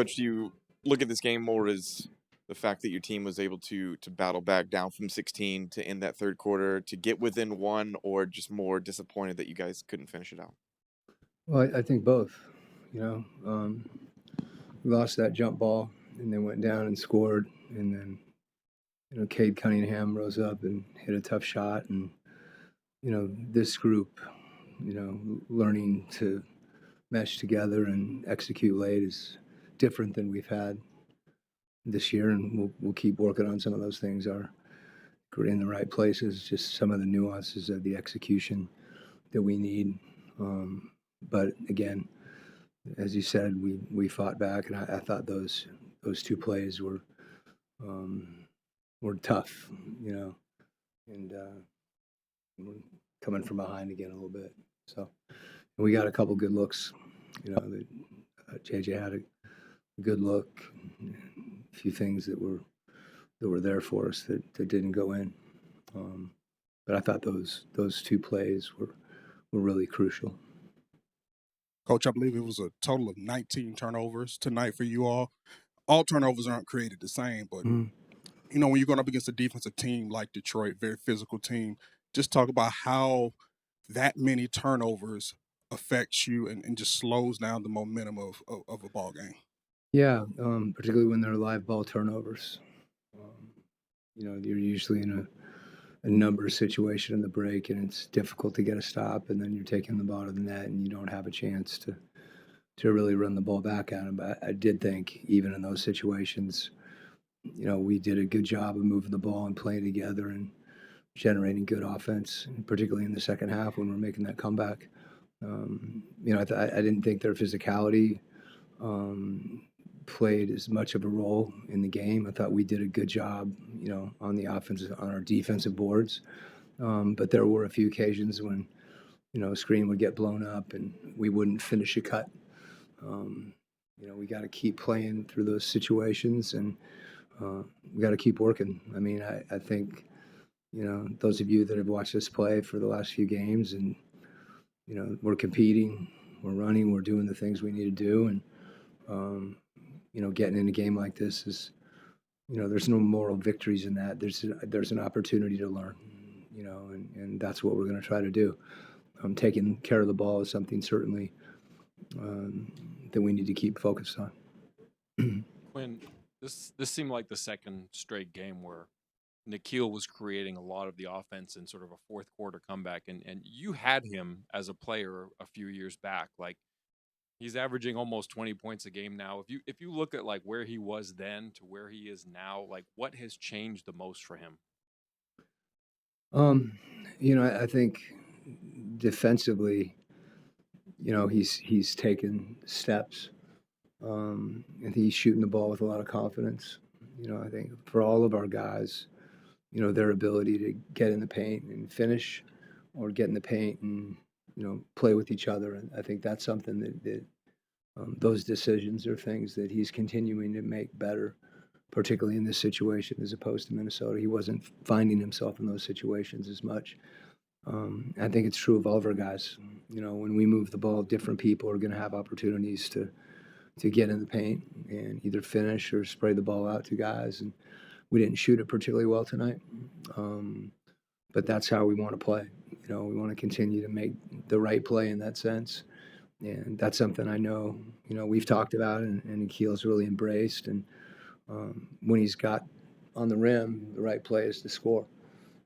Coach, do you look at this game more as the fact that your team was able to battle back down from 16 to end that third quarter to get within one, or just more disappointed that you guys couldn't finish it out? Well, I think both. We lost that jump ball and then went down and scored, and then Cade Cunningham rose up and hit a tough shot, and this group, learning to mesh together and execute late is different than we've had this year, and we'll keep working on some of those things. We're in the right places, just some of the nuances of the execution that we need. But again, as you said, we fought back, and I thought those two plays were tough, and we're coming from behind again a little bit. So we got a couple good looks. JJ had a good look, a few things that were there for us that didn't go in. But I thought those two plays were really crucial. Coach, I believe it was a total of 19 turnovers tonight for you all. All turnovers aren't created the same, but when you're going up against a defensive team like Detroit, very physical team, just talk about how that many turnovers affects you and just slows down the momentum of a ball game. Yeah, particularly when they're live ball turnovers. You're usually in a number situation in the break, and it's difficult to get a stop, and then you're taking the ball to the net, and you don't have a chance to really run the ball back at them. But I did think, even in those situations, we did a good job of moving the ball and playing together and generating good offense, particularly in the second half when we're making that comeback. I didn't think their physicality played as much of a role in the game. I thought we did a good job, on our defensive boards. But there were a few occasions when, a screen would get blown up and we wouldn't finish a cut. We got to keep playing through those situations, and we got to keep working. I mean, I think, those of you that have watched us play for the last few games, and, we're competing, we're running, we're doing the things we need to do. And, getting in a game like this is, there's no moral victories in that. There's an opportunity to learn, and that's what we're going to try to do. Taking care of the ball is something certainly that we need to keep focused on. Quinn, this seemed like the second straight game where Nickeil was creating a lot of the offense in sort of a fourth quarter comeback, and you had him as a player a few years back. Like, he's averaging almost 20 points a game now. If you look at like where he was then to where he is now, like what has changed the most for him? I think defensively, he's taken steps, and he's shooting the ball with a lot of confidence. I think for all of our guys, their ability to get in the paint and finish, or get in the paint and play with each other. And I think that's something that those decisions are things that he's continuing to make better, particularly in this situation as opposed to Minnesota. He wasn't finding himself in those situations as much. I think it's true of all of our guys. When we move the ball, different people are going to have opportunities to get in the paint and either finish or spray the ball out to guys. And we didn't shoot it particularly well tonight, but that's how we want to play. We want to continue to make the right play in that sense. And that's something I know, we've talked about, and Nickeil's really embraced. And when he's got on the rim, the right play is to score.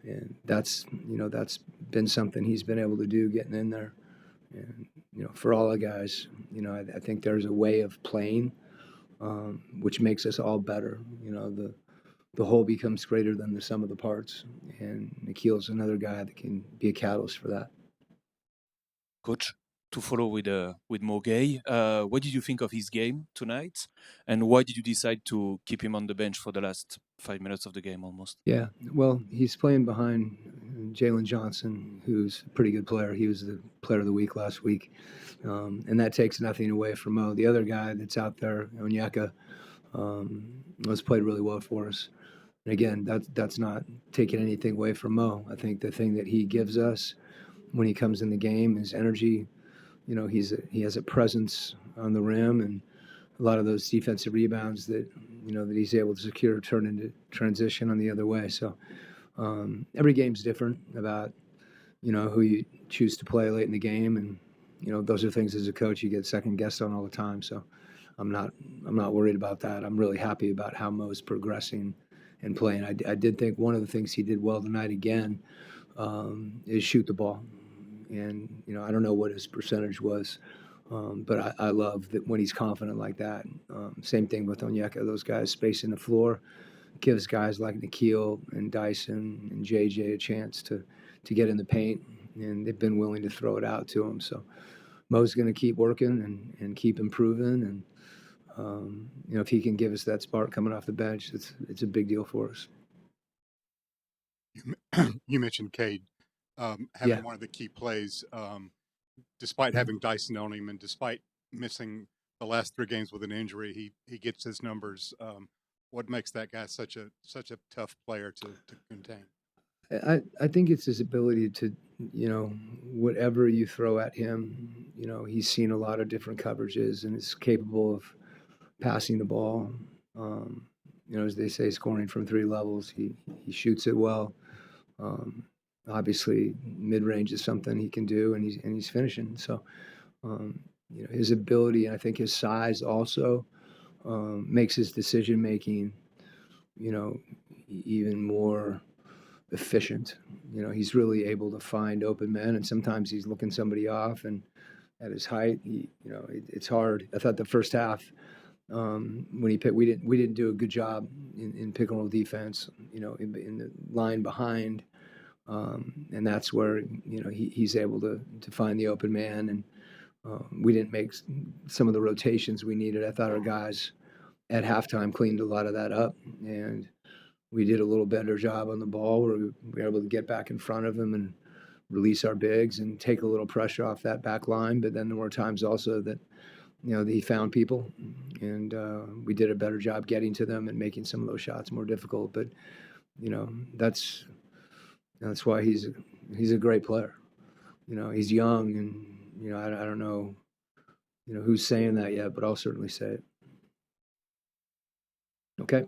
And that's been something he's been able to do, getting in there. And, for all the guys, I think there's a way of playing, which makes us all better. The whole becomes greater than the sum of the parts. And Nickeil's another guy that can be a catalyst for that. Coach, to follow with Mogay, what did you think of his game tonight, and why did you decide to keep him on the bench for the last 5 minutes of the game almost? Yeah, well, he's playing behind Jalen Johnson, who's a pretty good player. He was the player of the week last week, and that takes nothing away from Mo. The other guy that's out there, Onyeka, has played really well for us. And again, that's not taking anything away from Mo. I think the thing that he gives us when he comes in the game is energy. He has a presence on the rim, and a lot of those defensive rebounds that that he's able to secure turn into transition on the other way. So every game's different about who you choose to play late in the game, and those are things as a coach you get second guessed on all the time. So I'm not worried about that. I'm really happy about how Mo's progressing and playing. I did think one of the things he did well tonight again is shoot the ball, and I don't know what his percentage was. But I love that when he's confident like that. Same thing with Onyeka. Those guys spacing the floor gives guys like Nikhil and Dyson and JJ a chance to get in the paint, and they've been willing to throw it out to him. So Mo's going to keep working and keep improving, and if he can give us that spark coming off the bench, it's a big deal for us. You mentioned Cade having Yeah. one of the key plays, despite having Dyson on him and despite missing the last 3 games with an injury, he gets his numbers. What makes that guy such a tough player to contain? I think it's his ability to, whatever you throw at him, he's seen a lot of different coverages and is capable of passing the ball. As they say, scoring from 3 levels. He shoots it well. Obviously, mid range is something he can do, and he's finishing. So, his ability, and I think his size also makes his decision making, even more efficient. He's really able to find open men, and sometimes he's looking somebody off, and at his height, it's hard. I thought the first half, when he picked, we didn't do a good job in pick and roll defense, in the line behind, and that's where he's able to find the open man, and we didn't make some of the rotations we needed. I thought our guys at halftime cleaned a lot of that up, and we did a little better job on the ball where we were able to get back in front of him and release our bigs and take a little pressure off that back line. But then there were times also that, that he found people, and we did a better job getting to them and making some of those shots more difficult. But, that's why he's a great player. He's young, and, I don't know, who's saying that yet, but I'll certainly say it. Okay.